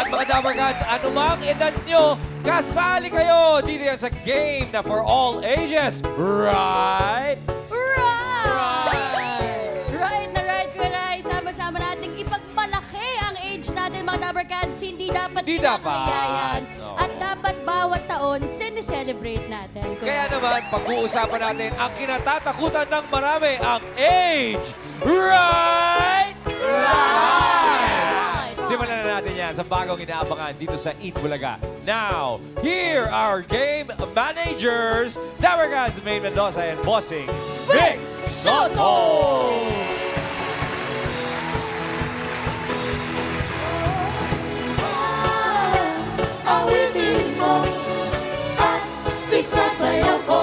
At mga Dabber Cats, anumang edad nyo, kasali kayo dito yan sa game na for all ages. Right? Right na right, Kuya Rai. Sama-sama nating ipagmalaki ang age natin, mga Dabber Cats. Hindi dapat Di dapat. kinakahiyayan. No. At dapat bawat taon, sineselebrate natin. Kuya Kaya Rai. naman, pag-uusapan natin ang kinatatakutan ng marami, ang age. Right? Simulan na natin yan sa bagong inaabangan dito sa Eat Bulaga. Now, here are game managers, Dabber Cats, Maine Mendoza and Bossing Vic Soto! Awitin mo at isasayaw ko.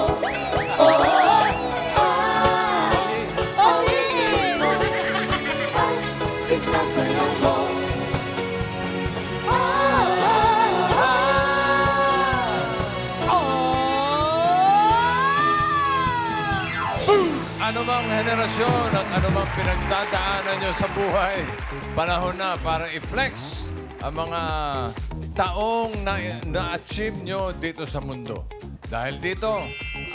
Awitin mo at isasayaw ko. Anumang henerasyon at anumang pinagdadaanan nyo sa buhay, panahon na para i-flex ang mga taong na-achieve nyo dito sa mundo. Dahil dito,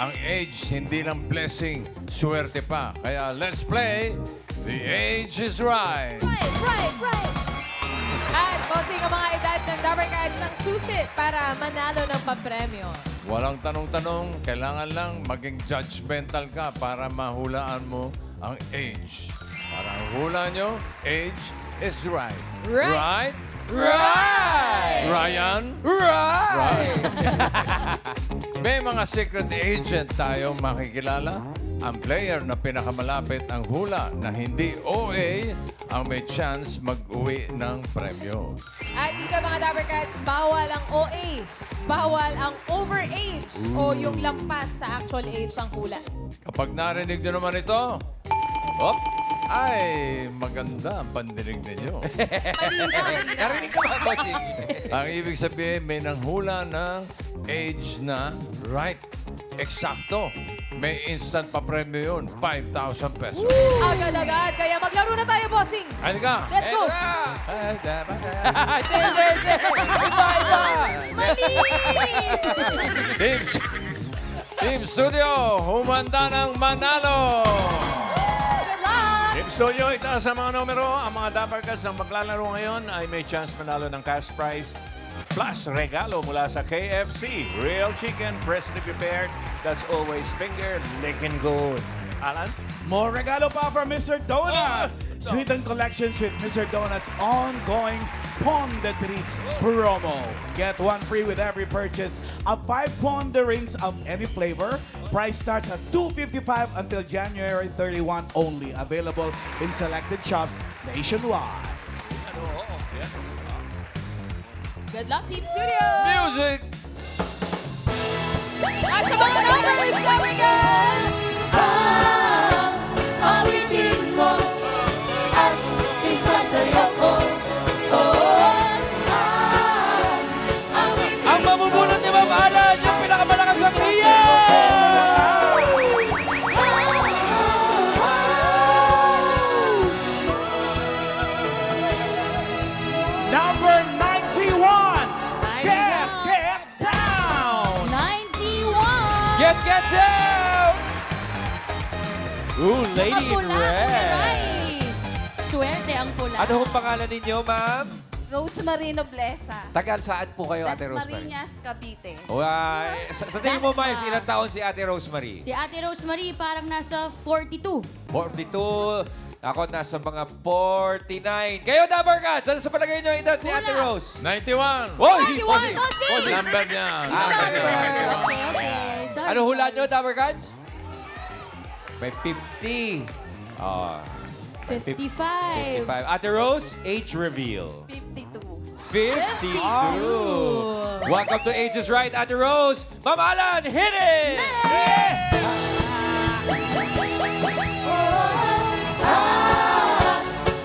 ang age hindi lang blessing, swerte pa. Kaya let's play The Age is Right. Right. At bossing ang mga edad ng Dabber Cats ang susi para manalo ng papremyo. Walang tanong-tanong, kailangan lang maging judgmental ka para mahulaan mo ang age. Para ang hula nyo, age is right. Right. Right! Ryan? Right! May mga secret agent tayong makikilala. Ang player na pinakamalapit ang hula na hindi OA ang may chance mag-uwi ng premyo. At dito mga Dabber Cats, bawal ang OA. Bawal ang overage o yung lampas sa actual age ang hula. Kapag narinig nyo naman ito, Oh, ay maganda ang pandinig ninyo. narinig ko ba, Bossing? Ang ibig sabihin, may nanghula ng age na right. Eksakto. May instant pa premyo yun, 5,000 pesos. Agad-agad, kaya maglaro na tayo, bossing. Halika! Let's go! Hindi. Iba. Team Studio, humanda ng manalo! Good luck! Team Studio, itaas ang mga numero. Ang mga Dabber Cats na maglalaro ngayon ay may chance manalo ng cash prize plus regalo mula sa KFC. Real chicken, freshly prepared. That's always finger licking good. Alan? More regalo pa from Mr. Donut! Sweeten collections with Mr. Donut's ongoing Pond the Treats promo. Get one free with every purchase of 5 Pond the Rings of any flavor. Price starts at $2.55 until January 31 only. Available in selected shops nationwide. Good luck, Team Studio! Music! At sa mga numbers, Dabber Cats! Awitin mo at isasayaw ko. Awitin Ang mamubunot ni Ma'am Alan, yung pinakamalakas ang iya! Number 91! Get down! 91! Get down! Ooh, lady in Nakapula, Kuya red. Rai. Swerte ang pula. Ano hong pangalan ninyo, ma'am? Rosemary Noblesa. Tagal saan po kayo, Ate Rosemary? Dasmariñas, Cavite. Sa tingin mo, Miles, ilang taon si Ate Rosemary? Si Ate Rosemary parang nasa 42. 42. Ako nasa mga 49. Kayo, Dabber Cats, ano sa palagay niyo ang edad ni Wala. Ate Rose? 91! Oh, 91! Bossing! Number niya. Okay. Sorry. Ano hula niyo, Dabber Cats? May 50. Oh, 55. 55. Ate Rose, age reveal. 52. 52. Welcome to Ages Right, Ate Rose. Ma'am Alan, hit it!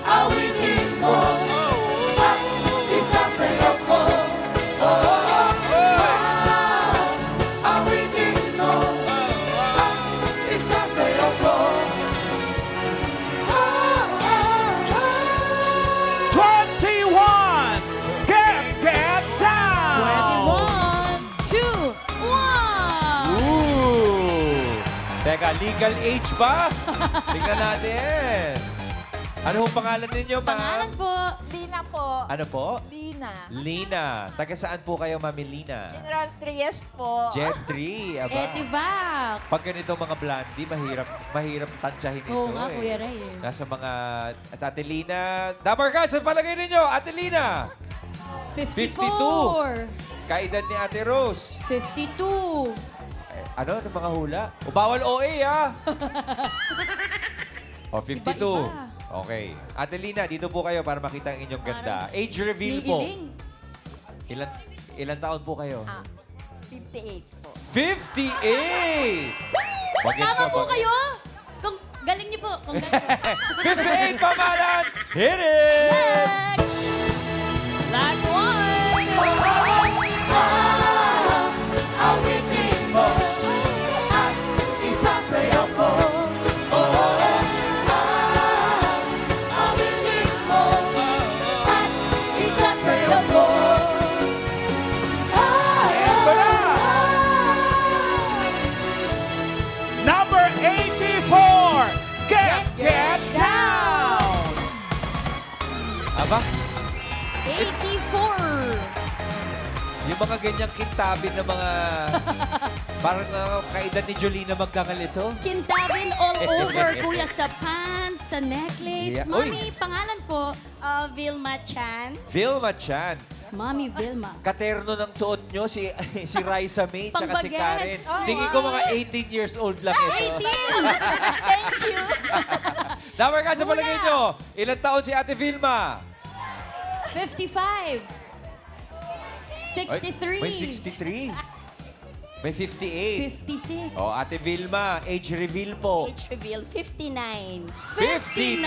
Awitin mo at isasayaw ko. Awitin mo at isasayaw ko. 21! Get Teka, legal age ba? Tingnan natin. Ano hong pangalan ninyo, ma'am? Pangalan po. Lina po. Ano po? Lina. Lina. Taga saan po kayo, Mami Lina? General Trias po. Gen 3. Aba. Etivac. Pag ganito mga blondie, mahirap tansyahin ito. Oo nga, Kuya Ray. Nasa mga... At Ate Lina... Dabar Cats, ang palagay ninyo? Ate Lina! 54. Kaedad ni Ate Rose. 52. Ano? Ano mga hula? O, bawal OA, ha? O, 52. Iba-iba. Okay. Ate Lina, dito po kayo para makita ang inyong ganda. Age reveal May po. iling. Ilan taon po kayo? 58 po. 58! Bagets Tama na po bagets. kayo. Kung galing niyo po. Kung galing 58 pamalan! Hit it! Next. Last one. Awitin mo at isasayaw ko. Awitin mo at isasayaw ko. Ito na! Number 84! Get down! Aba, 84. yung mga ganyang kintabin na mga... parang kaedad ni Jolina magkakalito. Kintabin all over, kuya, sa pants, sa necklace. Yeah. Mami, pangalan po, Vilma Chan. Vilma Chan. Mami Vilma. Katerno ng suot nyo, si Raisa May, tsaka si Karen. Pambagets. Oh, Tingin ko mga 18 years old lang ito. 18! Thank you. Dabar ka sa Muna. palagay nyo. Ilang taon si Ate Vilma? 55. 63. May 63. May 58. 56. Oh, Ate Vilma, age reveal po. Age reveal, 59. 59!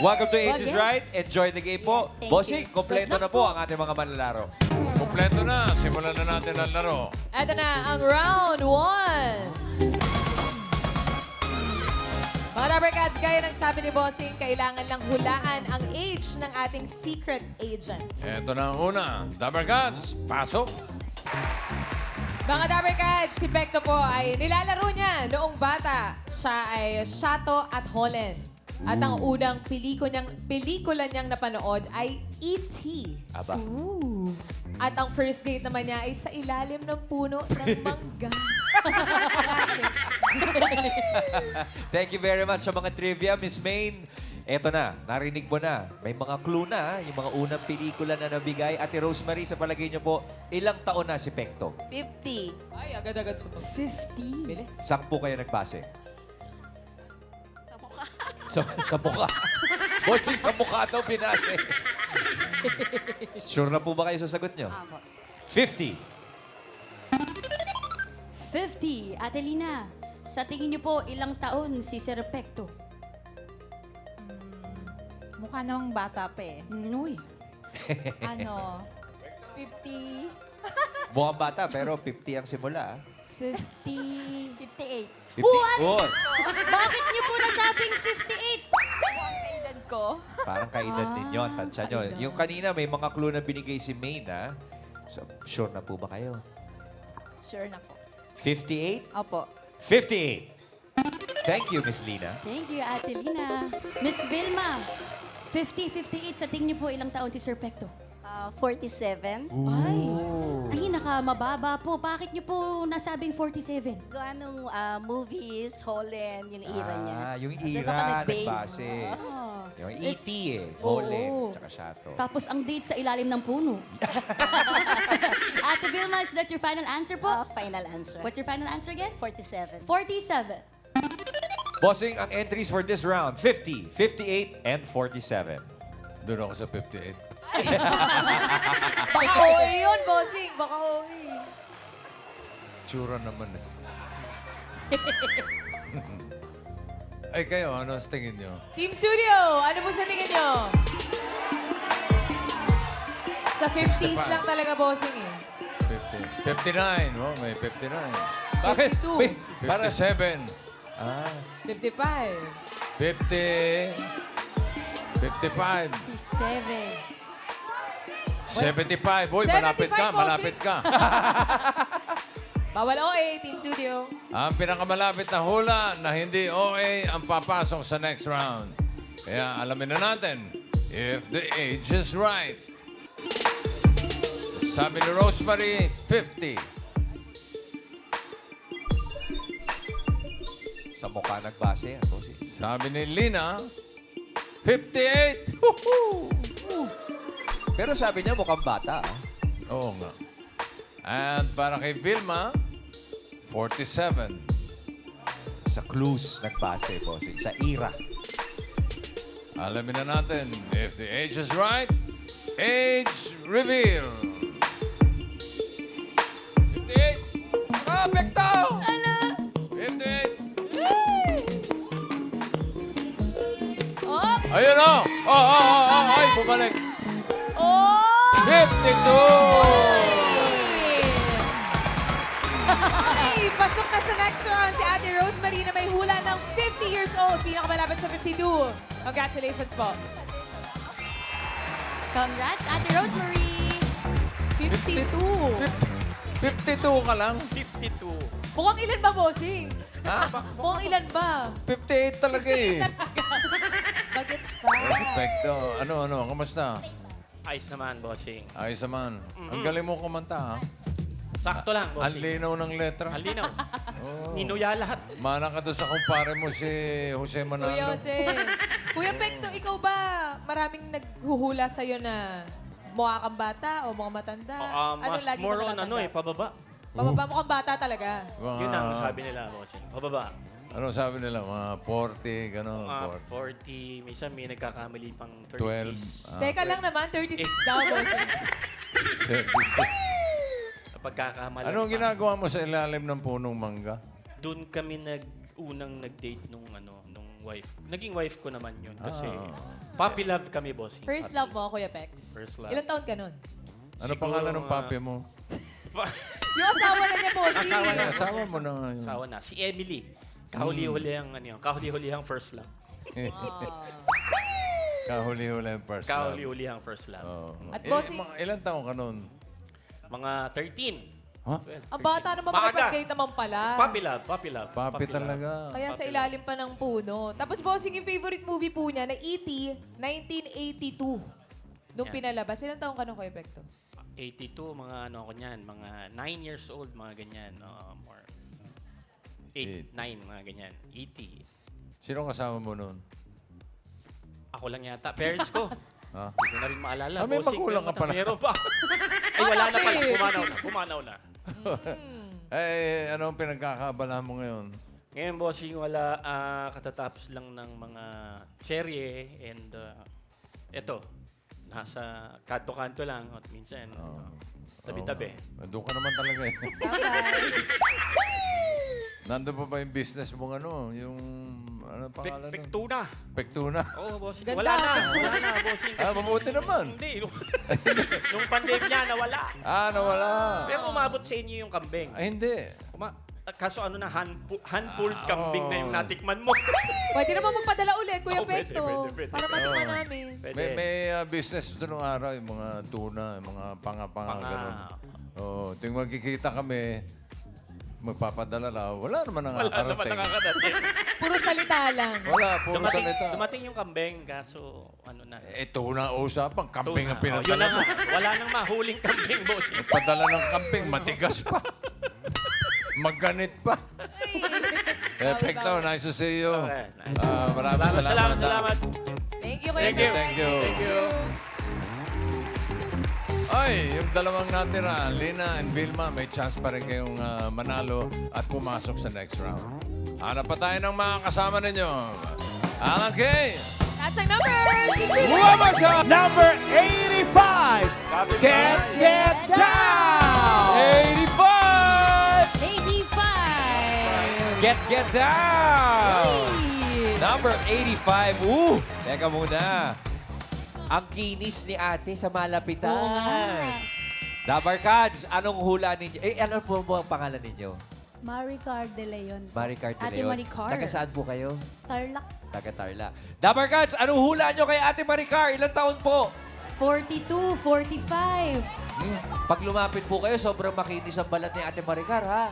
Welcome to Age is Bagets. Right. Enjoy the game po. Yes, thank Bossing, you. kompleto Good na luck po po. ang ating mga manlalaro. Kompleto na. Simulan na natin ang laro. Ito na ang round 1. Mga Dabber Cats, gaya ng sabi ni Bossing, kailangan lang hulaan ang age ng ating secret agent. Ito na ang una. Dabber Cats, pasok. Mga Dabber Cats, si Pekto po ay nilalaro niya noong bata. Siya ay Shato at Holland. At ang unang pelikula niyang napanood ay E.T. Aba. At ang first date naman niya ay sa ilalim ng puno ng mangga. Classic. Thank you very much sa mga trivia, Miss Maine. Eto na, narinig mo na. May mga clue na, yung mga unang pelikula na nabigay. Ate Rosemary, sa palagay niyo po, ilang taon na si Pekto? 50. Ay, agad-agad sumunod. 50. Bilis. Saan po kayo nagbase? Sa mukha. Sa mukha. Bossing, sa mukha daw binase. Sure na po ba kayo sa sagot niyo? 50. 50. Ate Lina, sa tingin niyo po, ilang taon si Sir Pekto? Mukha namang bata pa eh. Noy. Ano? 50. Mukhang bata, pero 50 ang simula. 50. 58. 50. What? Oh, Bakit niyo po nasabing 58? Kailan ko? parang kaedad ninyo, ang tansya nyo. kaedad. Yung kanina, may mga clue na binigay si Maine, ha? So, sure na po ba kayo? Sure na po. 58? Opo. 58. Thank you, Miss Lina. Thank you, Ate Lina. Miss Vilma, 50, 58. Sa tingin niyo po, ilang taon si Sir Pekto? 47. Ay, pinakamababa po. Bakit niyo po nasabing 47? Kung anong movies, Holland, yung era niya. Yung Doon ako era, nag-base. nagbase. Ah. Yung E.T. Holland, Oo. tsaka Shato. Tapos ang date sa ilalim ng puno. Ate Vilma, is that your final answer po? Final answer. What's your final answer again? 47. 47. Bossing, ang entries for this round, 50, 58, and 47. Doon ako sa 58. Baka OA yun, Bossing. Baka OA. Tsura naman eh. Ay kayo, ano sa tingin nyo? Team Studio, ano po sa tingin nyo? Sa 50s lang talaga, Bossing eh. 50. 59, oh, may 59. Bakit? 52. Wait, para... 57. 55. 50. 55. 57. 75. Uy, malapit ka, 75, malapit ka. Bawal OA, Team Studio. Ang pinakamalapit na hula na hindi OA ang papasok sa next round. Kaya alamin na natin if the age is right. Sabi ni Rosemary, 50. Sa mukha nagbase yan, bossing. Sabi ni Lina, 58. Woohoo! Pero sabi niya mukhang bata. Oo nga. And para kay Vilma, 47. Sa clues nagbase, bossing. Sa era. Alamin na natin if the age is right. Age reveal. 58. Ah, Pekto! 58. Oh! Ayun o! Ay, bumalik. Oh! 52! Ay, pasok na sa next round si Ate Rosemary na may hula ng 50 years old. Pinakamalapit sa 52. Congratulations po. Congrats, Ate Rosemary! 52. 52 ka lang? Mukhang ilan ba, bossing? Ha? Mukhang ilan ba? 58 talaga eh. Bagets pa. Perfecto. Ano? Kamusta? Ayos naman, bossing. Ayos naman. Ang galing mo kumanta, ha? Sakto lang, Ang bossing. linaw ng letra. Ang linaw. Ninuya lahat. Mana ka doon sa kumpare mo si Jose Manalo. Kuya Jose. Kuya Pekto, ikaw ba maraming naghuhula sa'yo na mukha kang bata o mukhang matanda? Mas lagi more mo on natatanggap? pababa. Pababa mukhang bata talaga. Mga- Yun ang sabi nila, bossing. Pababa. Ano sabi nila? Mga 40, gano'n. Mga 40, minsan may nagkakamali pang 12. 30s. Teka lang naman, 36 daw, bossing. 36. Pagkakamali. Anong ginagawa mo sa ilalim ng punong mangga? Doon kami unang nag-date nung wife. Naging wife ko naman yun kasi puppy love kami, bossing. First love mo, Kuya Pex. First love. Ilang taon ka nun? Ano Siguro, pangalan ng papi mo? Yung asawa na niya, bossing. Asawa na. Asawa mo na ngayon. Asawa na. Si Emily. Kahuli-huli ang kahuli-huli ang first love. Kahuli-huli ang first love. Kahuli-huli ang first love. Oo. At bossing- Ilan taong ka nun? Mga 13. Ha? Ang bata naman Maaga. makipag-date naman pala. Puppy love, puppy love. Papi puppy love. talaga. Kaya sa ilalim pa ng puno. Tapos bossing, yung favorite movie po niya na E.T. 1982. Nung Yan. pinalabas. Ilang taong ka nung, Kuya Pekto? 82, mga ano ko niyan, mga 9 years old, mga ganyan. More. 8, 9, mga ganyan. 80. Sino kasama mo nun? Ako lang yata. Parents ko. Ha? Hindi ko na rin maalala. Ah, may Bossing, magulang ka pala. Meron pa. Ay, wala na pala. Hanapin. Pumanaw na. Eh, anong pinagkakabala mo ngayon? Ngayon, bossing, wala. Katatapos lang ng mga serye and eto, nasa kanto-kanto lang at minsan tabi-tabi. Doon ka naman talaga eh. Nandun pa ba yung business mong ano? Yung, ano pangalan nun? Pektura. Pektuna. Oo, bossing. Ganda, Wala na. pektura. Wala na, bossing. Ah, mabuti naman. Hindi. Nung pandemya, nawala. Ah, nawala. Pero umabot sa inyo yung kambing. Ay, hindi. Kaso ano na, hand-pulled kambing na yung natikman mo. Pwede naman magpadala ulit, Kuya Oo, pwede, Pekto. pwede. Para matikman namin. Pwede. May business ito nung araw, yung mga tuna, yung mga panga-panga, ganun. Oo, tuwing magkikita kami, magpapadala lang, wala naman Wala naman nakakarating. nakakadating. Puro salita lang. Wala, puro salita. Dumating yung kambing, kaso ano na. Ito na usapan, kambing ang Yun na pinadala mo. nga. Wala nang mahuling kambing, boss. Padala ng kambing, matigas pa. Magganit pa. Perfecto, nice to see you. Okay, nice. Maraming salamat. Salamat. Thank you, Kuya Thank you. Pekto. Thank you. Thank you. Ay, yung dalawang natira, Lina and Vilma, may chance pa rin kayong manalo at pumasok sa next round. Hanap pa tayo ng mga kasama ninyo. Alan Kay! That's ang numbers! One more time. Number 85. Get down. 85! 85! Get down! Number 85. Teka muna. Ang kinis ni ate sa malapitan. Oo nga. Dabarkads, anong hula ninyo? Ano po ang pangalan ninyo? Maricar de Leon. Maricar de Ate Leon. Maricar. Taga saan po kayo? Tarlac. Taga Tarlac. Dabarkads, anong hula nyo kay ate Maricar? Ilang taon po? 42, 45. Pag lumapit po kayo, sobrang makinis ang balat ni Ate Maricar, ha?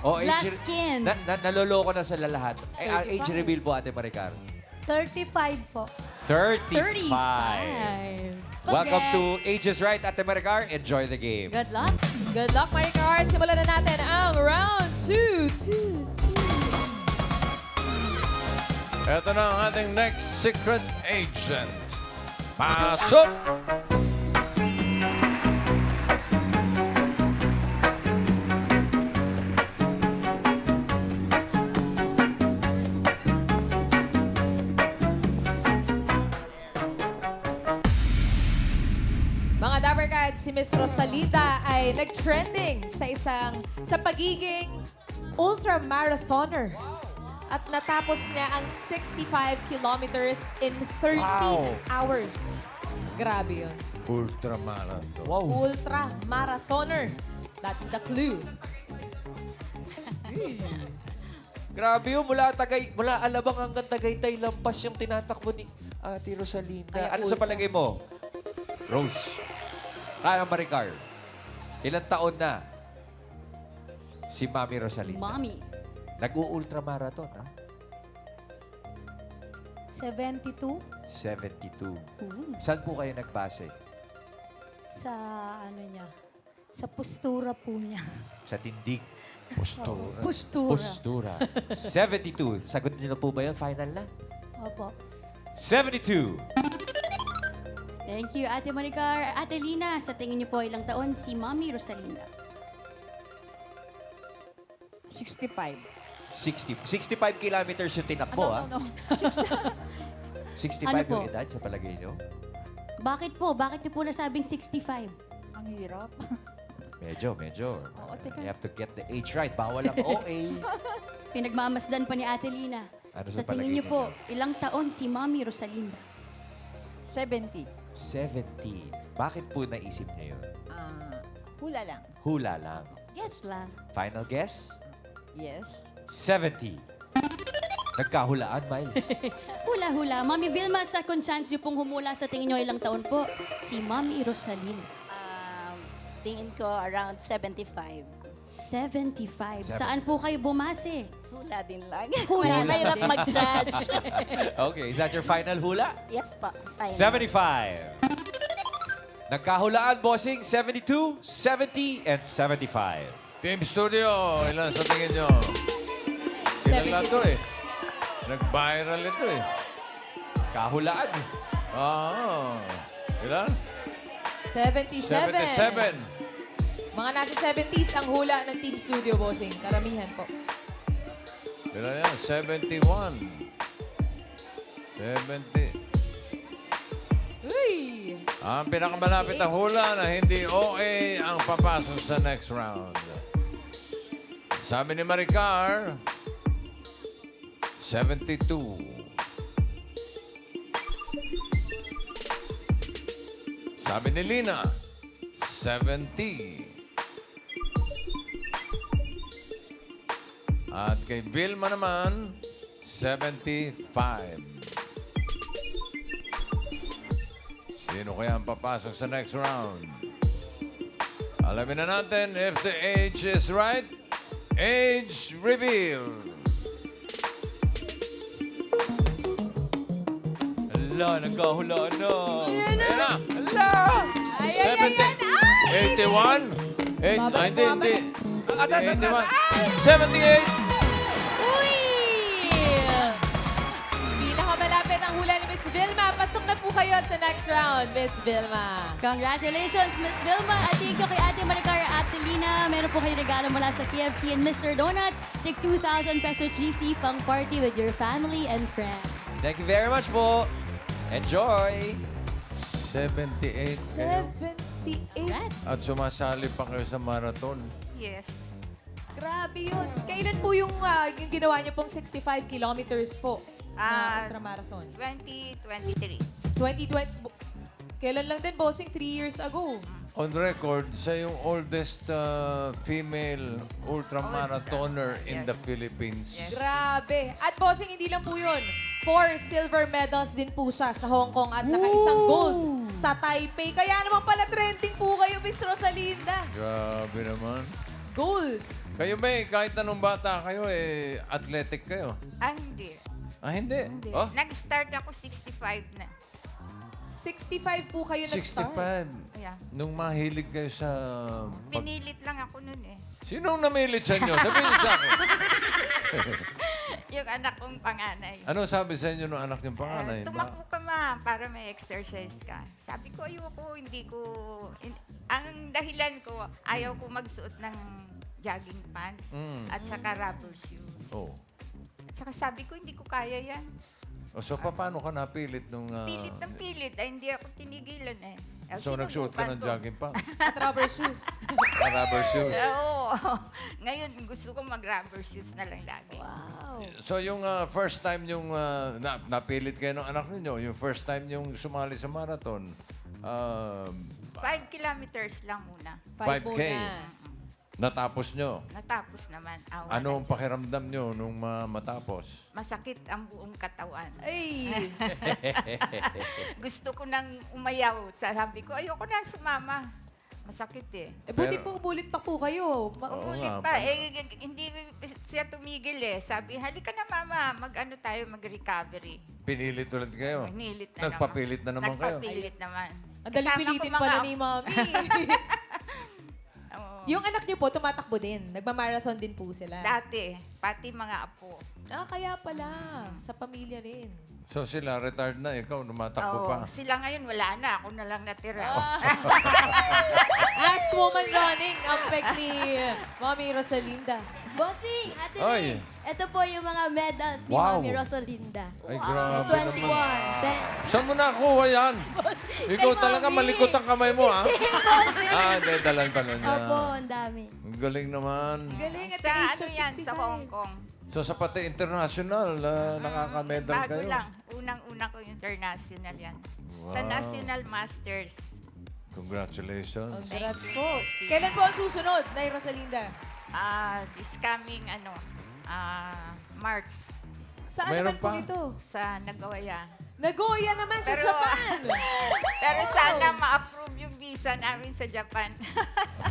O, Glass skin. naloloko na sa lahat. Age reveal po, Ate Maricar. 35 po. 35. 35. Welcome to Ages Right, Ate Maricar. Enjoy the game. Good luck. Good luck, Maricar. Simulan na natin ang round 2. Ito na ang ating next secret agent. Pasok! Mga Dabber Cats, si Miss Rosalita ay nag-trending sa pagiging ultra-marathoner. At natapos niya ang 65 kilometers in 13 hours. Grabe yun. Ultramarathon. Wow. Ultra-marathoner. That's the clue. Grabe yun. Mula Alabang hanggang Tagaytay, lampas yung tinatakbo ni Ate Rosalinda. Ay, Ano sa palagay mo? Rose. Maricar. Ilang taon na si Mami Rosalinda? Mommy. Nag-u-ultramarathon, ha? 72 72. Saan po kayo nagbase? sa ano niya. Sa postura po niya. Sa tindig. Postura. Postura. Postura. 72. Sagot niyo na po ba yun? Final na? Opo. 72. Thank you, Ate Maricar. Ate Lina, sa tingin niyo po ilang taon si Mommy Rosalinda? 65. 65 kilometers yung tinakbo, ha? No. 65 Ano po? yung edad sa palagay niyo? Bakit po? Bakit niyo po nasabing 65? Ang hirap. Medyo. teka. You have to get the age right. Bawal ang OA. Pinagmamasdan pa ni Ate Lina. Ano Sa sa tingin palagay niyo po, ninyo? ilang taon si Mommy Rosalinda? 70. 70. Bakit po naisip niyo yun? Hula lang. Hula lang. Gets lang. Final guess? Yes. 70. Nagkahulaan, Miles. Hula-hula. Mommy Vilma, second chance niyo pong humula. Sa tingin niyo ilang taon po si Mommy Rosalinda? Tingin ko around 75. 75. Saan po kayo bumase? Hula din lang. Hula lang Mahirap din. mag-judge. Okay, is that your final hula? Yes pa. Fine. 75. Nagkahulaan, bossing. 72, 70, and 75. Team Studio, ilan sa tingin nyo? Kilala 72. to eh. Nag-viral ito eh. Kahulaan. Ilan? 77. 77. Mga nasa 70s ang hula ng Team Studio, bossing. Karamihan po. Ilan yan? 71. 70. Uy! Ang pinakamalapit na hula na hindi OA ang papasok sa next round. Sabi ni Maricar, 72. Sabi ni Lina, 70. At kay Vilma naman, 75. Sino kaya ang papasok sa next round? Alamin na natin if the age is right. Age reveal. Ala, nagkahulaan na. Ayan na. Ala! Ay, ay, ay, ay! 81? Babalik mo, Hindi. babalik. 81. 78. Uy! Pinakamalapit ang hula ni Miss Vilma. Pasok na po kayo sa next round, Miss Vilma. Congratulations, Miss Vilma. At thank you kay Ate Maricar at Ate Lina. Meron po kayo regalo mula sa KFC and Mr. Donut. Take 2,000 pesos GC pang party with your family and friends. Thank you very much po. Enjoy! 78 kayo. 78. At sumasali pa kayo sa marathon. Yes. Grabe yun. Kailan po yung ginawa niyo pong 65 kilometers po na ultramarathon? 2023. 2020. Kailan lang din, bossing? 3 years ago. On record, siya yung oldest female ultramarathoner in the Philippines. Grabe. At bossing, hindi lang po yun. 4 silver medals din po siya sa Hong Kong at naka-isang gold sa Taipei. Kaya naman pala trending po kayo, Miss Rosalinda. Grabe naman. Goals. Kayo ba kahit anong bata kayo, athletic kayo? Hindi. Ah, hindi? Hindi. Oh, Nag-start ako 65 na. 65 po kayo nag-start. 65. Yeah. Nung mahilig kayo sa... Pinilit lang ako nun eh. Sinong namilit sa inyo? Sabihin niyo sa akin. Yung anak kong panganay. Ano sabi sa inyo ng anak niyong panganay? Tumakbo ka ma, para may exercise ka. Sabi ko, ayoko, hindi ko... ang dahilan ko, ayaw ko magsuot ng jogging pants at saka rubber shoes. Oh. At saka sabi ko, hindi ko kaya yan. O, so, paano ka napilit nung... Pilit ng pilit, ay hindi ako tinigilan eh. So, nagsuot ka ng jogging pants? At rubber shoes. Rubber shoes. Oo. Ngayon, gusto ko mag-rubber shoes na lang lagi. So, yung first time yung napilit kayo ng anak ninyo, yung first time yung sumali sa marathon, 5 kilometers lang muna. 5K. Natapos nyo. Natapos naman. Ano ang pakiramdam nyo nung matapos? Masakit ang buong katawan. Ay! Gusto ko nang umayaw. Sabi ko, ayoko na sumama. Masakit eh. Buti po, ulit pa po kayo. Umulit nga, pa. Hindi siya tumigil eh. Sabi, halika na mama, mag-ano tayo, mag-recovery. Pinilit ulit kayo? Pinilit na Nagpapilit na naman kayo? Nagpapilit naman. Ang dali-pilitin pala ni Mami. Oo. Yung anak niyo po, tumatakbo din. Nagmamarathon din po sila. Dati, pati mga apo. Kaya pala. Sa pamilya rin. So sila, retired na, ikaw, lumatakbo Oo, pa. sila ngayon wala na. Ako na lang natira. As woman running, ang peg ni Mami Rosalinda. Bossing, Ate Ay. May, ito po yung mga medals ni Wow. Mami Rosalinda. Ay, grabe 21. naman. Then, Saan mo nakuha yan? Ikaw Kay talaga Mami. malikot ang kamay mo, ha? Hindi, dalan pa na niya. Opo, ang dami. Ang galing naman. Galing at Sa the age ano of yan, sa 65. Hong Kong. So sa pati international, nakakamedal Bago kayo. lang. Unang-una ko international yan. Sa Wow. National Masters. Congratulations. Congrats po. Kailan po ang susunod, Nay Rosalinda? This coming March Saan Mayroon naman po pa? ito? sa Nagoya. Nagoya naman sa Pero- Japan. Pero sana ma-approve yung visa namin sa Japan.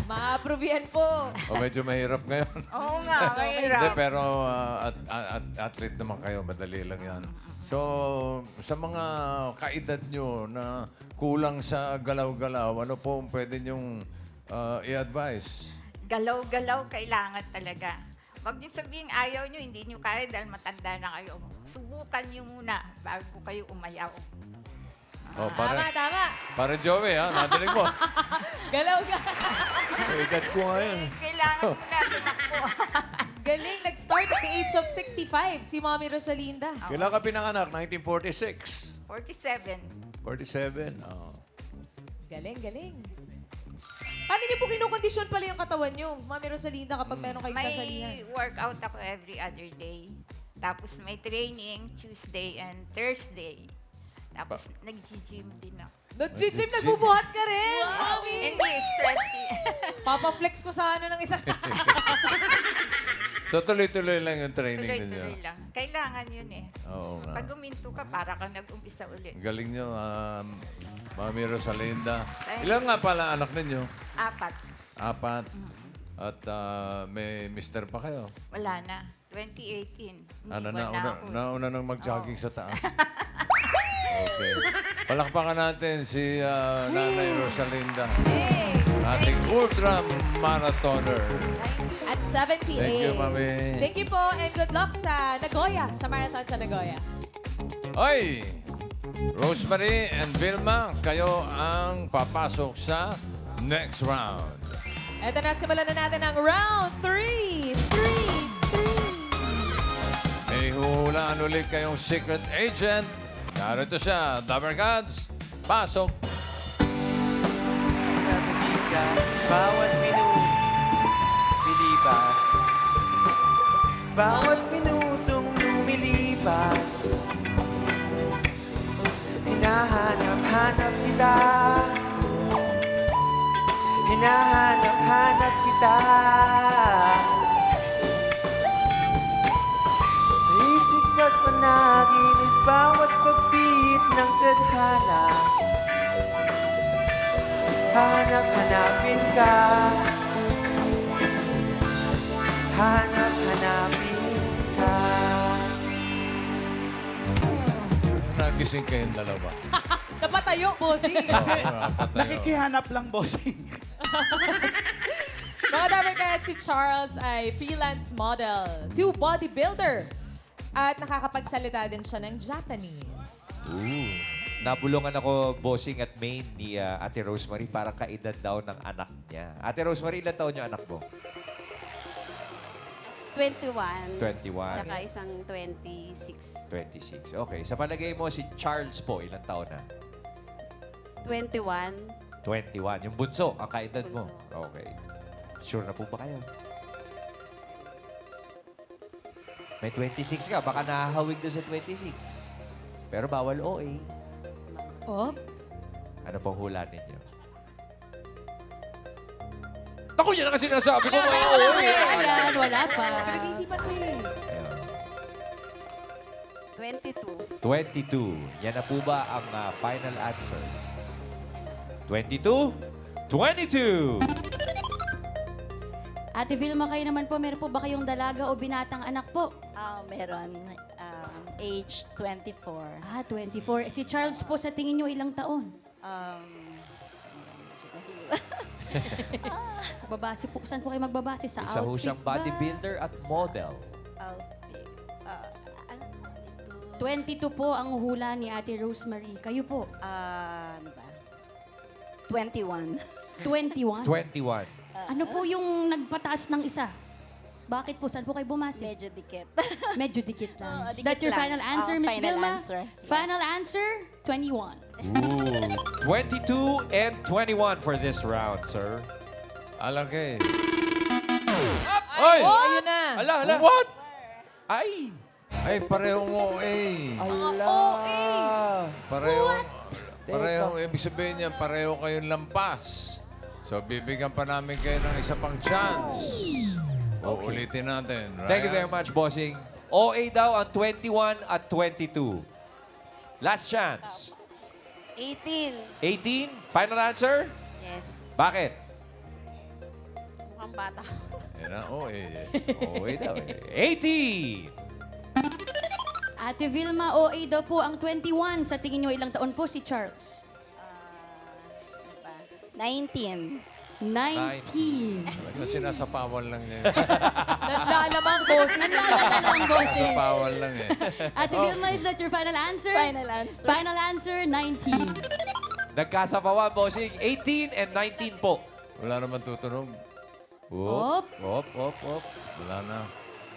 Ma-approve yan po. O medyo mahirap ngayon. Oo nga, Hindi, mahirap. pero athlete naman kayo, madali lang yan. So, sa mga kaedad nyo na kulang sa galaw-galaw, ano po ang pwede nyong i-advise? Galaw-galaw kailangan talaga. Huwag niyo sabihin ayaw niyo, hindi niyo kaya dahil matanda na kayo. Subukan niyo muna bago kayo umayaw. Oh, Tama. pare Joey, ha? Nadinig mo. Galaw ka. Edad ko ngayon. Kailangan muna tumakbo. Galing. Nag-start at the age of 65 si Mami Rosalinda. Kailan ka pinanganak? 1946. 47. 47. Oh. Galing. Paano niyo po kinukondisyon pala yung katawan niyo, Mami Rosalinda, kapag meron kayong sasalihan? May workout ako every other day. Tapos may training Tuesday and Thursday. Tapos nag-gym din ako. Nag-gym, nagbubuhat ka rin, Mami! Hindi, stretching. Papa-flex ko sana ng isa. So, tuloy-tuloy lang yung training ninyo. Tuloy-tuloy lang. Kailangan yun eh. Oo nga. Pag uminto ka, para kang nag-umpisa ulit. Galing nyo, Mami Rosalinda. Ilan nga pala anak ninyo? 4. 4. At may mister pa kayo. Wala na. 2018. Ano, Iniwan na ako. nauna nang mag-jogging sa taas. Okay. Palakpakan natin si Nanay Rosalinda. Ating ultra marathoner. At 78. Thank you, Mami. Thank you po and good luck sa Nagoya, sa marathon sa Nagoya. Oy! Rosemary and Vilma, kayo ang papasok sa next round. Eto na, simulan na natin ang round 3. May huhulaan ulit kayong secret agent. Narito siya, Dabber Gods. Pasok! Sa bawat lumilipas, bawat minutong lumilipas, hinahanap-hanap kita, hinahanap-hanap kita. Sa isip at panaginip bawat pagpit ng tadhana, hanap-hanapin ka. Hanap-hanapin ka. Nagising kayong dalawa. Napatayo, bossing. Nakikihanap lang, bossing. Mga Dabarkad, si Charles ay freelance model to bodybuilder. At nakakapagsalita din siya ng Japanese. Nabulungan ako, bossing at main ni Ate Rosemary para kaedad daw ng anak niya. Ate Rosemary, ilan taon yung anak mo? 21. 21. Tsaka isang 26. 26. Okay. Sa palagay mo, si Charles po, ilang taon na? 21. 21. Yung bunso, ang kaedad mo. Okay. Sure na po ba kayo? May 26 ka, baka nahahawig doon sa 26. Pero bawal OA. Oh, Ano pong hula ninyo? Naku, yan ang sinasabi ko. wala pa. Ayan, wala pa. Pinag-iisipan ko eh. 22. 22. Yan na po ba ang final answer? 22? 22! Ate Vilma, kayo naman po, meron po ba kayong dalaga o binatang anak po? Meron. Age 24. 24. Si Charles po, sa tingin nyo, ilang taon? Babase po. Saan po kayo magbabase? Sa Isa ho outfit siyang ba? bodybuilder at model. Outfit. 22 po ang hula ni Ate Rosemary. Kayo po? Ano ba? 21. 21. 21. Ano po yung nagpataas ng isa? Bakit po? Saan po kayo bumase? Medyo dikit. Medyo dikit lang. Oo, Is dikit that your lang. final answer, Miss Final Vilma? answer. Yeah. Final answer, 21. Ooh. 22 and 21 for this round, sir. Alagay. Ay! Oh, ayun na. Ala, ala. What? Ay! Ay, parehong OA. Ala! Parehong ibig sabihin niya, pareho kayong lampas. So, bibigyan pa namin kayo ng isa pang chance. Uulitin natin. Thank you very much, bossing. OA daw ang 21 at 22. Last chance. 18. 18? Final answer? Yes. Bakit? Mukhang bata. Yan ang OA. OA daw eh. 18! Ate Vilma, OA daw po ang 21. Sa tingin nyo, ilang taon po si Charles? 19. 19. Ito sinasapawan lang niya. Nalalamang, bossing. Nalalaman, bossing. Sinasapawan lang eh. Ate Vilma, is that your final answer? Final answer. Final answer, 19. Nagkasapawan, bossing. 18 and 19 po. Wala naman tutunog. Op. Op. Wala na.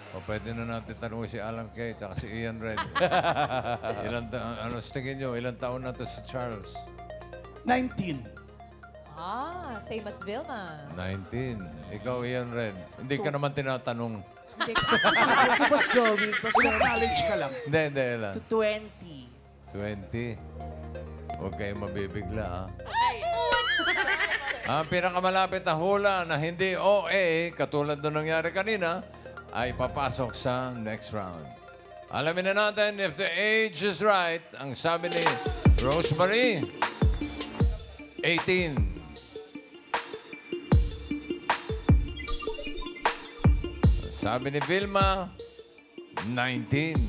O pwede na natin tanungin si Alan Kay at si Ian Red. Ano sa tingin nyo? Ilang taon na to si Charles? 19. Same as Vilma. 19. Ikaw, Ian Red. Hindi ka naman tinatanong. Si Boss Joey. Knowledge ka lang. Hindi lang. 20. 20. Huwag kayong mabibigla, ha? Ang pinakamalapit na hula na hindi OA, katulad na nangyari kanina, ay papasok sa next round. Alamin na natin if the age is right. Ang sabi ni Rosemary, 18. Sabi ni Vilma, 19.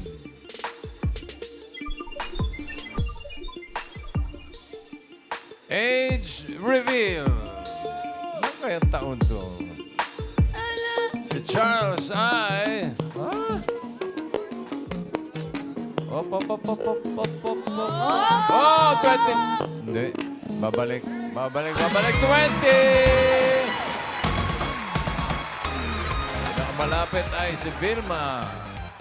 Age reveal. Ano kayang taon to? Si Charles ay... Op. Oh, 20. Hindi. Babalik. 20! Malapit ay si Vilma.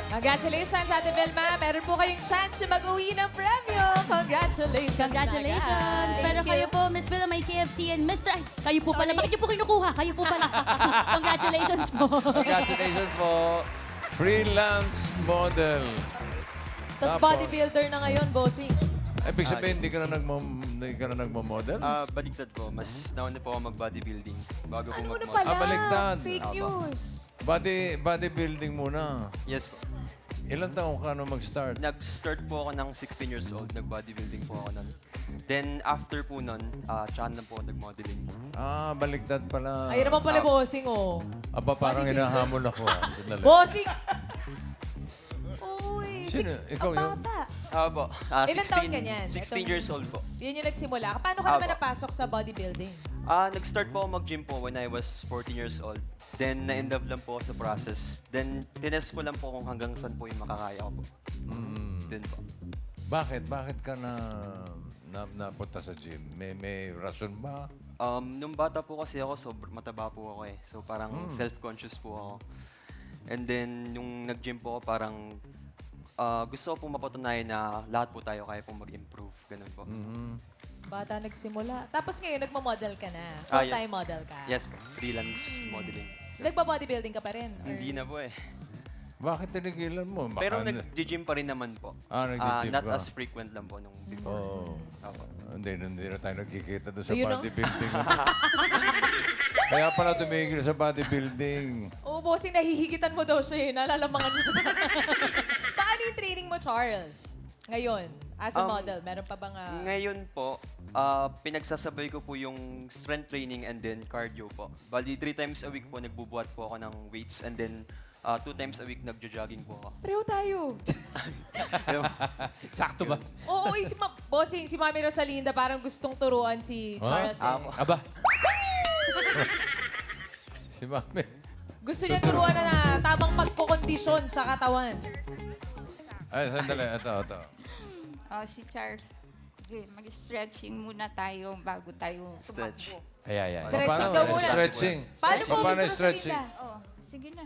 Congratulations, Ate Vilma. Meron po kayong chance na mag-uwi ng premyo. Congratulations. Congratulations. Pero kayo po, Miss Vilma, may KFC and Mr. Ay, kayo po pala. Bakit niyo po kinukuha? Kayo po pala. Congratulations po. Congratulations po. Freelance model. Tapos bodybuilder na ngayon, bossing. Ibig sabihin, hindi ka na nagmo-model? Baliktad po. Mas nauna po ako mag-bodybuilding bago po Ano mag-model. pala? baliktad. Fake news. Bodybuilding muna. Yes po. Ilang taong ka nung mag-start? Nag-start po ako ng 16 years old. Nag-bodybuilding po ako nun. Then, after po nun, tsaka na po ako nag-modeling. Ah, baliktad pala. Ayun naman pala, bossing, oh. Aba, parang hinahamon ako. Sandali. Bossing! Uy, Sino? Ikaw ang yun? bata. Po. Ilang taon ka niyan? 16 years old po. Yun yung nagsimula. Paano ka naman napasok sa bodybuilding? Nag-start po ako mag-gym po when I was 14 years old. Then, na-inlove lang po ako sa process. Then, tinest ko lang po kung hanggang saan po yung makakaya ko po. Then po. Bakit? Bakit ka napunta sa gym? May rason ba? Nung bata po kasi ako, mataba po ako eh. So, parang self-conscious po ako. And then, yung nag-gym po ako, parang gusto ko pong mapatunayan na lahat po tayo kaya pong mag-improve. Ganun po. Bata nagsimula. Tapos ngayon, nagma-model ka na. Ah, Full-time model ka. Yes po. Freelance modeling. Nagba-bodybuilding ka pa rin? or- Hindi na po eh. Bakit tinigilan mo? Baka Pero nag-gym pa rin naman po. nag-gym Not ka. as frequent lang po nung before. Oo. Opo. Hindi na tayo nagkikita doon sa Ayun, no? bodybuilding. Kaya pala tumigil sa bodybuilding. Oo, bossing, nahihigitan mo daw siya eh. Nalalamangan mo. Paano yung training mo, Charles? Ngayon, as a model, meron pa bang... Ngayon po, pinagsasabay ko po yung strength training and then cardio po. Bali, 3 times a week po nagbubuhat po ako ng weights and then 2 times a week nagjo-jogging po ako. Pareho tayo. Sakto ba? Oo, bossing, si Mami Rosalinda parang gustong turuan si Charles eh. Aba, Si Mami. Gusto niya turuan na tamang pagkukondisyon sa katawan. Ay, sandali. Ito. Oh, si Charles. Okay, mag-stretching muna tayo bago tayo Stretch. tumakbo. ayan. Stretching daw muna. Stretching. Paano po, Paano Miss stretching? Rosalinda? Oh, sige na.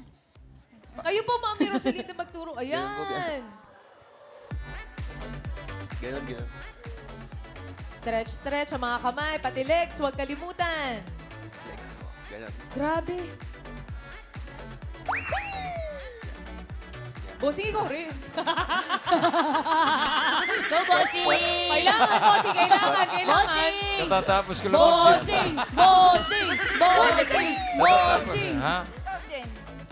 Kayo po, Mami Rosalinda, magturo. Ayan. Ganon. Stretch ang mga kamay, pati legs, huwag kalimutan. Legs po. Ganon. Grabe. Bossing, ikaw rin. Go, bossing! Kailangan, bossing, kailangan. Katatapos ko lang Bossing! Bossing! Bossing! Bossing! Ha? Ikaw din.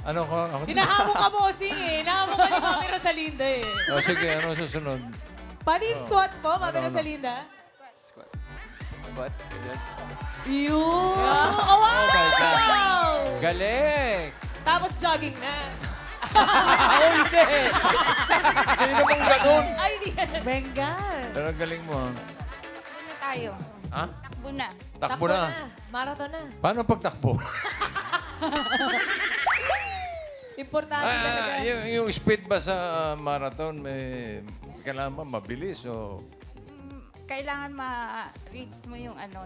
Ano ko? Ako Hinahamon ka, bossing eh. Hinahamon ka ni Mami Rosalinda eh. Sige, ano susunod? Paano yung squats po, Mami Rosalinda? Squat. Squat. Ganon. Yun! Oh, wow! Oh my God. Galing! Tapos jogging na. Oh, hindi! Hindi naman ganun. Ay, di yan. Bengal. Pero ang galing mo. Ano tayo? Ha? Takbo na. Takbo na. Marathon na. Paano pagtakbo? Importante talaga. yung speed ba sa marathon, kailangan ba mabilis o... Kailangan ma-reach mo yung ano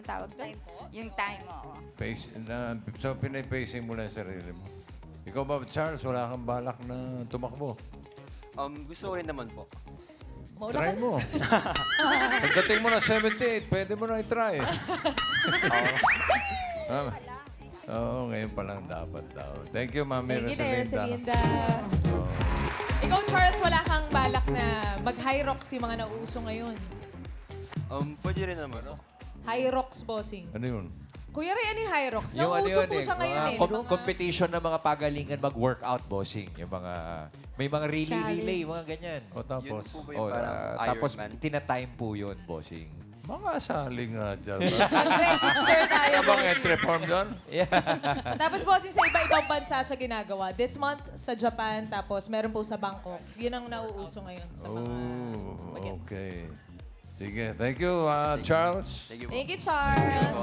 tawag doon? Yung time mo. Pace, so, pinay-pacing mo lang yung sarili mo. Ikaw ba, Charles, wala kang balak na tumakbo? Gusto ko rin naman po. Try mo. Pagdating mo na 78, pwede mo na i-try. Oo, ngayon pa lang dapat daw. Thank you, Mami Thank you, Rosalinda. Rosalinda. Ikaw, Charles, wala kang balak na mag-high rocks yung mga nauuso ngayon. Pwede rin naman. High rocks, bossing. Ano yun? Kuya Ray, ano yung high rocks? Yung Nauuso po siya ngayon eh. competition ng mga pagalingan mag-workout, bossing. Yung mga, may mga relay, mga ganyan. O tapos? Yun po ba yung parang Tapos Ironman? tina-time po yun, bossing. Mga saling nga dyan. Mag-register tayo, Abang bossing. entry form doon? Tapos, bossing, sa iba-ibang bansa siya ginagawa. This month, sa Japan, tapos meron po sa Bangkok. Yun ang nauuso ngayon sa mga bagets. Okay. Sige, thank you, Charles. Thank you po. Thank you, Charles.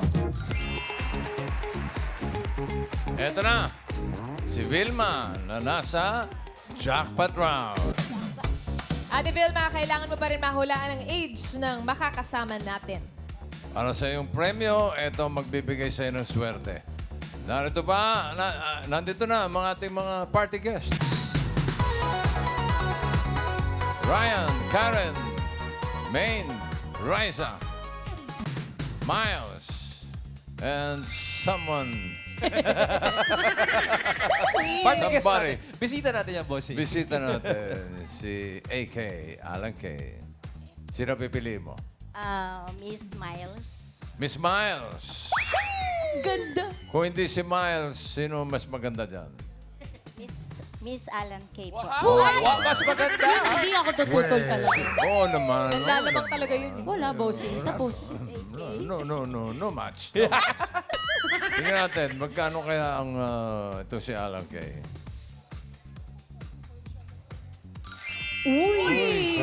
Eto na, si Vilma na nasa jackpot round. Ate Vilma, kailangan mo pa rin mahulaan ang age ng makakasama natin. Para sa iyong premyo, eto magbibigay sa iyo ng swerte. Narito ba? Nandito na ang mga ating mga party guests. Ryan, Karen, Maine, Riza, Miles, and someone. Somebody. Bisita natin yan, bossing. Bisita natin si AK, Alan K. Sino pipili mo? Miss Miles. Miss Miles. Ganda. Kung hindi si Miles, sino mas maganda dyan? Miss Alan K po. Wow, mas maganda. Hindi ako tututol talaga. Oo naman. Nanlalamang talaga yun. Wala, bossing. Tapos, No match. Tingnan natin, magkano kaya ang ito si Alan Kay? uy!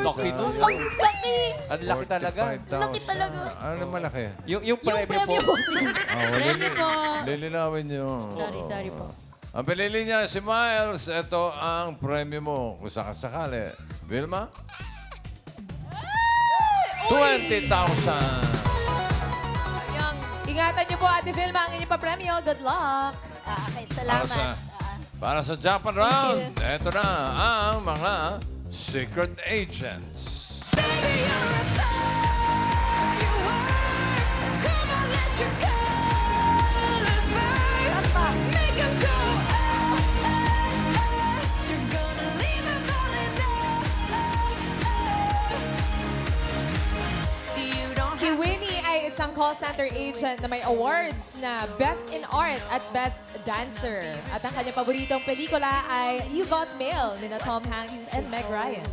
Laki nun. Laki! Ang laki talaga. 45,000. Laki talaga. Ano malaki? Yung Yung premyo po. premyo, bossing. Premyo po. Lilinawin niyo. Sorry po. Ang pinili niya si Miles, ito ang premyo mo. Kung sakasakali. Vilma? 20,000. Yang, ingatan niyo po, Ate Vilma, ang inyong papremyo. Good luck. Okay, salamat. Para sa Japan round, ito na ang mga secret agents. Si Winnie ay isang call center agent na may awards na Best in Art at Best Dancer. At ang kanyang paboritong pelikula ay You Got Mail ni na Tom Hanks and Meg Ryan.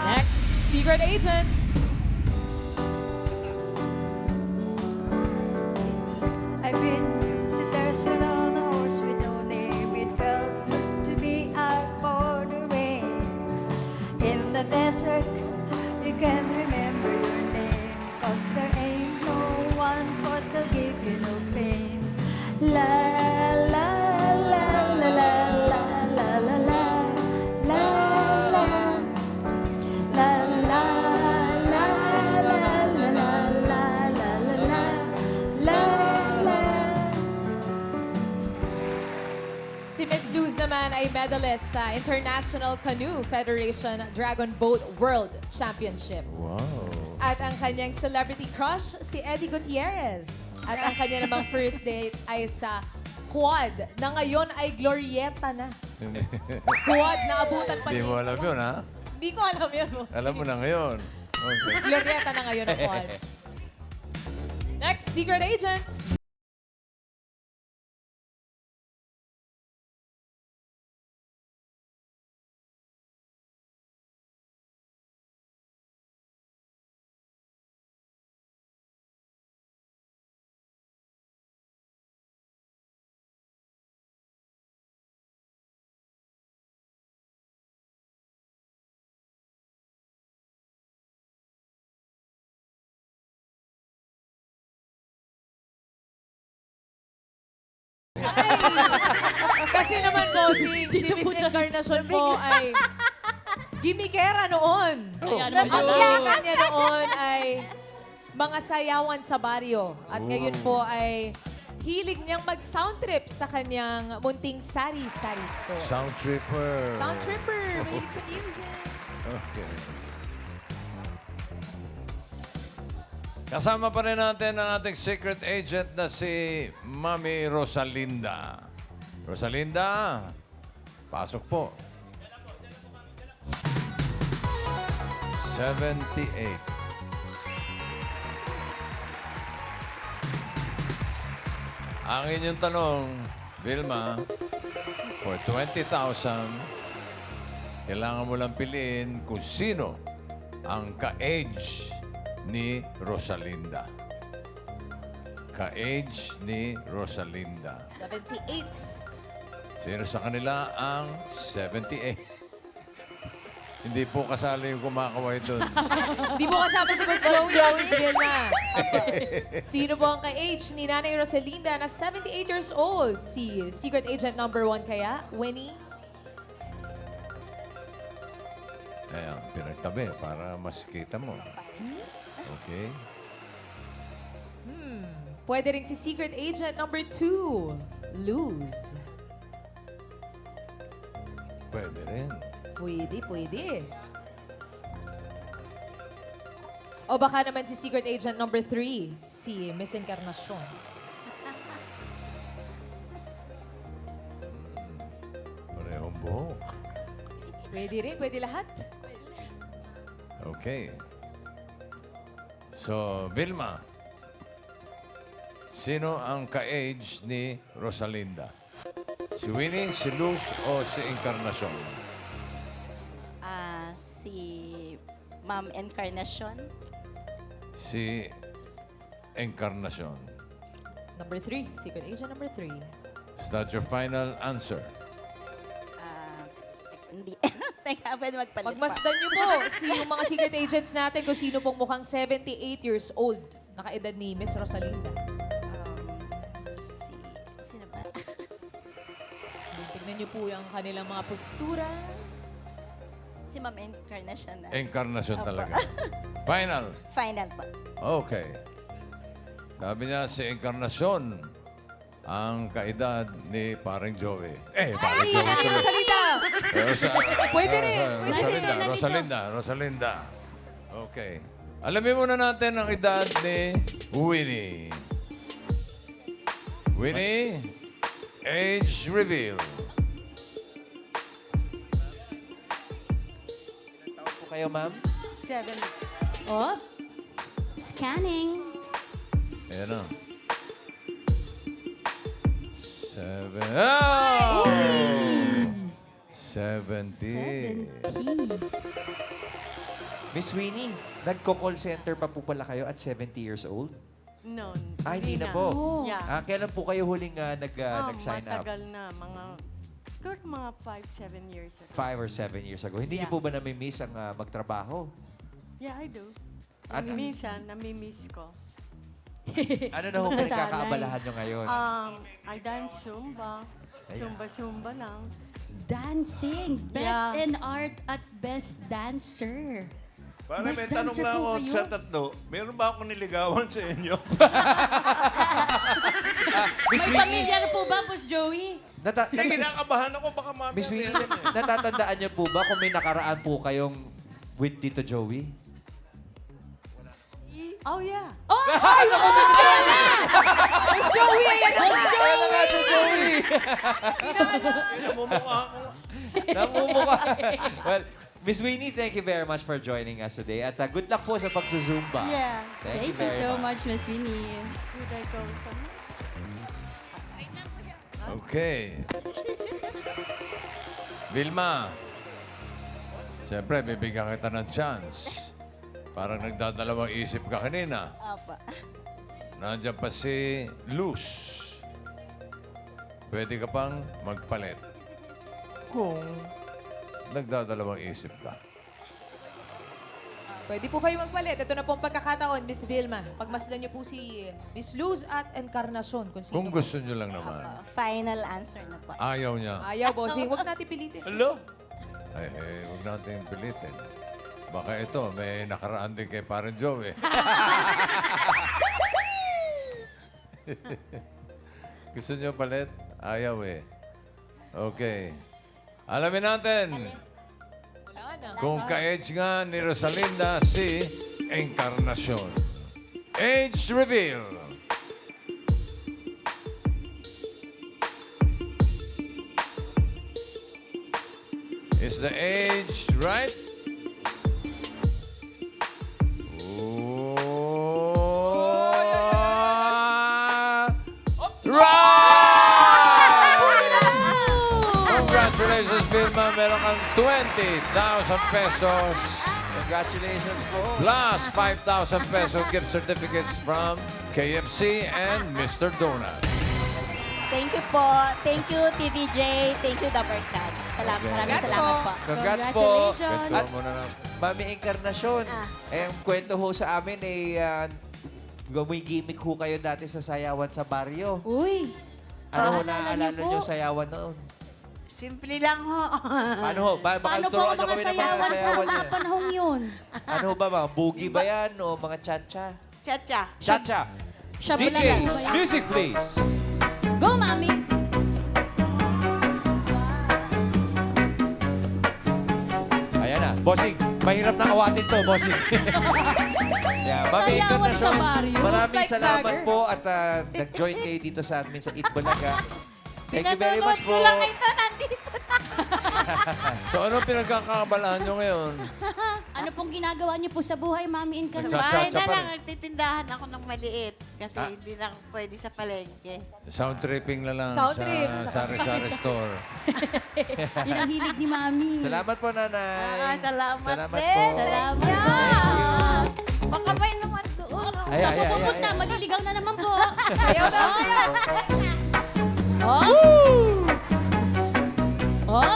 Next, Secret Agent. I've been to the desert on a horse with no name. It felt to be out for the rain. In the desert, you can remember your name. 'Cause there ain't no one for to give you no pain. La la la la la la la la la la la la la la la la la. Si Miss Luz naman ay medalist sa International Canoe Federation Dragon Boat World Championship. Wow. At ang kanyang celebrity crush, si Eddie Gutierrez. At ang kanya namang first date ay sa quad na ngayon ay glorieta na. Quad na abutan pa Hindi mo niya. alam yun, ha? Hindi ko alam yun. boss. Alam mo na ngayon. Okay. Glorieta na ngayon ang quad. Next, Secret Agent. Kasi naman, bossing, si Miss Encarnacion po ay gimikera noon. Kaya Ang naman yakan niya noon ay mga sayawan sa baryo. At ngayon po ay hilig niyang mag-sound trip sa kanyang munting sari-sari store. Sound tripper. Sound tripper, mahilig sa music. Okay. Kasama pa rin natin ang ating secret agent na si Mami Rosalinda. Rosalinda, pasok po. 78. Ang inyong tanong, Vilma, for 20,000, kailangan mo lang piliin kung sino ang ka-age ni Rosalinda. Ka-age ni Rosalinda. 78. Sino sa kanila ang 78? Hindi po kasali yung kumakaway doon. Di mo kasama si Boss Joey, Miss Vilma. Sino po ang ka-age ni Nanay Rosalinda na 78 years old? Si Secret Agent number 1 kaya? Winnie? Ayan, pinagtabi para mas kita mo. Okay. Pwede rin si Secret Agent number 2, Luz. Pwede rin. Pwede, pwede. O baka naman si Secret Agent number 3, si Miss Encarnacion. Parehong buhok. Pwede rin, pwede lahat. Okay. So, Vilma, Sino ang ka-age ni Rosalinda? Si Winnie, si Luz, o si Encarnacion? Si Ma'am Encarnacion. Si Encarnacion. Number 3. Secret agent number 3. Is that your final answer? Hindi. Teka, pwede magpalit Pagmasdan niyo po yung mga secret agents natin kung sino pong mukhang 78 years old. Nakaedad ni Miss Rosalinda. Sino ba? Tignan niyo po yung kanilang mga postura. Si Ma'am Encarnacion na. Encarnacion Opo. talaga. Final. Final po. Okay. Sabi niya si Encarnacion ang kaedad ni Parang Joey. Parang Ay, Joey. Ate tuloy. Rosalinda! Pwede rin. Rosalinda. Okay. Alamin muna natin ang edad ni Winnie. Winnie, age reveal. Tawag po kayo, ma'am? 7. Oh, scanning. Ayan na. 7. Oh! 70. Miss Winnie, nagko-call center pa po pala kayo at 70 years old? No. Hindi na po. Yeah. Kailan po kayo huling nag-sign up? Matagal na. Siguro mga 5-7 years ago. 5 or 7 years ago. Hindi niyo po ba nami-miss ang magtrabaho? Yeah, I do. At- Minsan, nami-miss ko. Ano na ho pinagkakaabalahan nyo ngayon? I dance Zumba. Zumba lang. Dancing. Best Yeah. in art at best dancer. Para Best may tanong dancer lang po ako kayo? sa tatlo. Meron ba akong niligawan sa inyo? May pamilya na po ba, Boss Joey? Hindi, kinakabahan ako. Baka mamaya. Miss Winnie, natatandaan niyo po ba kung may nakaraan po kayong with Tito Joey? Oh, yeah. Oh! Ay! Naku, Miss Joey! Miss Joey! Ayan na Miss nga! Joey! Ito, Joey! Namumukha ako. Namumukha. Well, Miss Winnie, thank you very much for joining us today. At good luck po sa pagsusumba. Yeah. Thank you Thank you very so much. much, Miss Winnie. Should I go somewhere? Okay. Vilma, siyempre, bibigyan kita ng chance. Parang nagdadalawang isip ka kanina. Apa. Nandiyan pa si Luz. Pwede ka pang magpalit. Kung nagdadalawang isip ka. Pwede po kayo magpalit. Ito na po ang pagkakataon, Miss Vilma. Pagmasdan niyo po si Miss Luz at Encarnacion. Kung sino Kung gusto nyo lang naman. Final answer na po. Ayaw niya. Ayaw, bossing. Huwag natin pilitin. Hello? Huwag natin pilitin. Baka ito, may nakaraan din kay Parang Joey. Gusto nyo palit? Ayaw eh. Okay. Alamin natin Wala na. kung ka-age nga ni Rosalinda si Encarnacion. Age reveal. Is the age right? Congratulations, Vilma. Meron kang 20,000 pesos. Congratulations po. Plus 5,000 peso gift certificates from KFC and Mr. Donut. Thank you po. Thank you, TVJ. Thank you, Dapper Cats. Maraming Congrats salamat po. po. Congrats po. Congratulations. At Muna na. Mami Encarnacion, ang kwento ho sa amin may gimmick ho kayo dati sa sayawan sa baryo. Uy. Ano ho Naalala naaalala niyo po? niyo sayawan noon? Simple lang ho. Paano ho? Baka Paano po turuan ang niyo mga kami ng mga sayawan po sayawan niyo. mga panahong yun? Ano ho ba? Mga boogie ba yan? O mga cha-cha? Cha-cha. Cha-cha! Shabula DJ, lang ba yan? music please! Go, Mami! Ayan na. Bossing, mahirap na awatin to, bossing. Yeah, Mami Sayawan Encarnacion, sa baryo. maraming Looks like salamat Jagger. po at nag-join kayo dito sa amin sa Eat Bulaga. Thank you very much Pinanonood po. ko lang ito, nandito na. So, ano pinagkakabalaan nyo ngayon? Ano pong ginagawa niyo po sa buhay, Mami Encarnacion? Bahay na pa lang, rin. nagtitindahan ako ng maliit. Kasi hindi lang pwede sa palengke. Sound tripping na lang Sound trip. sa sari-sari store. Yun ang hilig ni Mami. Salamat po, Nanay. Salamat Salamat din. po. Salamat po. Baka may naman doon. Ay, Saan ay, po ay, pupunta? ay. Maliligaw na naman po. Sayaw na, sayaw. Oh? Oh?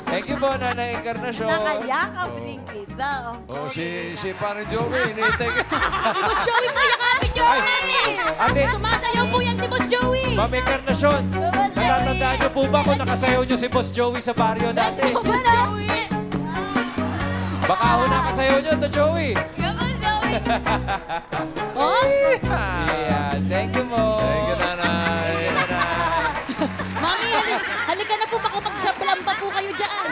Thank you po, Nanay Encarnacion. Nakayakap din kita. Oh, si Pare Joey, hinihintay ka. Si Boss Joey po, yakapin niyo. Ate, Sumasayaw po yan si Boss Joey. Mami Encarnacion, natatandaan niyo po ba kung nakasayaw niyo si Boss Joey sa barrio Let's dati? go, Boss Joey. Baka ako nakasayaw niyo to, Joey. Come on, Joey. Oh? Yeah, thank you mo. Thank you, Nanay. Mami, halika na po, makapag-shoplam pa po kayo dyan.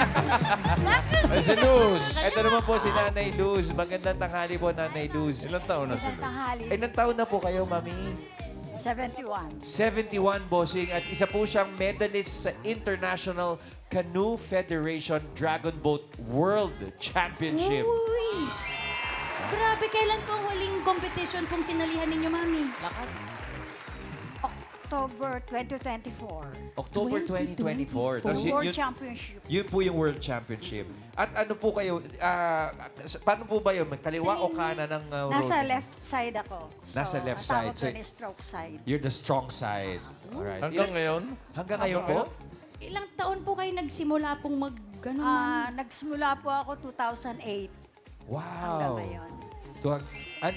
Ay, si Luz. Ito naman po si Nanay Luz. Magandang tanghali po, Nanay Luz. Ilang taon na si Luz? Ilang taon na po kayo, Mami? 71. 71, bossing. At isa po siyang medalist sa International Canoe Federation Dragon Boat World Championship. Uy. Grabe, kailan po ang huling competition kung sinalihan ninyo, Mami? Lakas. October 2024. October 2024. Tapos World Championship. Yun po yung World Championship. At ano po kayo, paano po ba yun? Kaliwa o kanan ng Nasa road? left side ako. Nasa left ang tawag side. So, doon is stroke side. You're the strong side. Alright. Hanggang ngayon? Hanggang ngayon po? Ilang taon po kayo nagsimula pong ganun, Mami? Nagsimula po ako 2008 Wow. hanggang ngayon.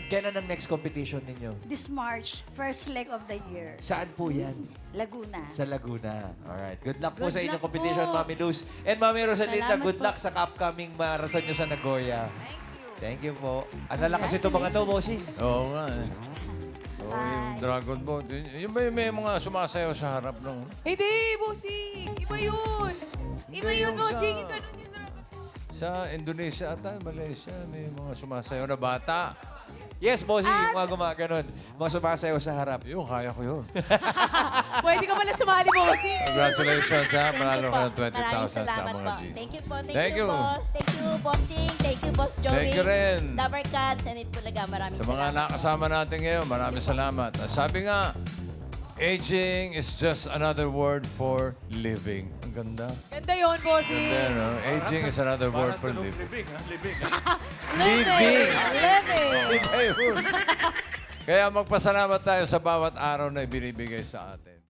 Kailan ang next competition ninyo? This March, first leg of the year. Saan po yan? Laguna. Sa Laguna. Alright. Good luck po Good sa inyong luck competition, po. Mami Luz. And Mami Rosalinda, Salamat good po. luck sa upcoming marathon nyo sa Nagoya. Thank you po. Ang lalakas ito mga to, bossing. Oo nga eh. Oo, yung Dragon Boat. Yung ba yung may mga sumasayaw sa harap ng... Hindi, bossing. Iba yun. Iba Hindi, yun, yung bossing. sa- Ganun yung Dragon Boat. Sa Indonesia ata, Malaysia, may mga sumasayaw na bata. Yes, bossing. Yung mga gumaganon. Mga sumasayaw sa harap. Yun, kaya ko yun. Pwede ka pala sumali, bossing. Congratulations ha, panalo ka ng 20,000 Maraming sa salamat mga po. G's. Thank you po. Thank Thank you, you. boss. Thank you, bossing. Thank you, boss Joey. Thank you rin. Dabber Cats, and it talaga. Maraming Sa mga salamat. nakasama natin ngayon, maraming salamat. At sabi nga, aging is just another word for living. Ang ganda. Ganda yun, bossing. Ganda, no? Aging is another word for living. Libig, ha? Libig. Living. Living. Kaya magpasalamat tayo sa bawat araw na ibinibigay sa atin.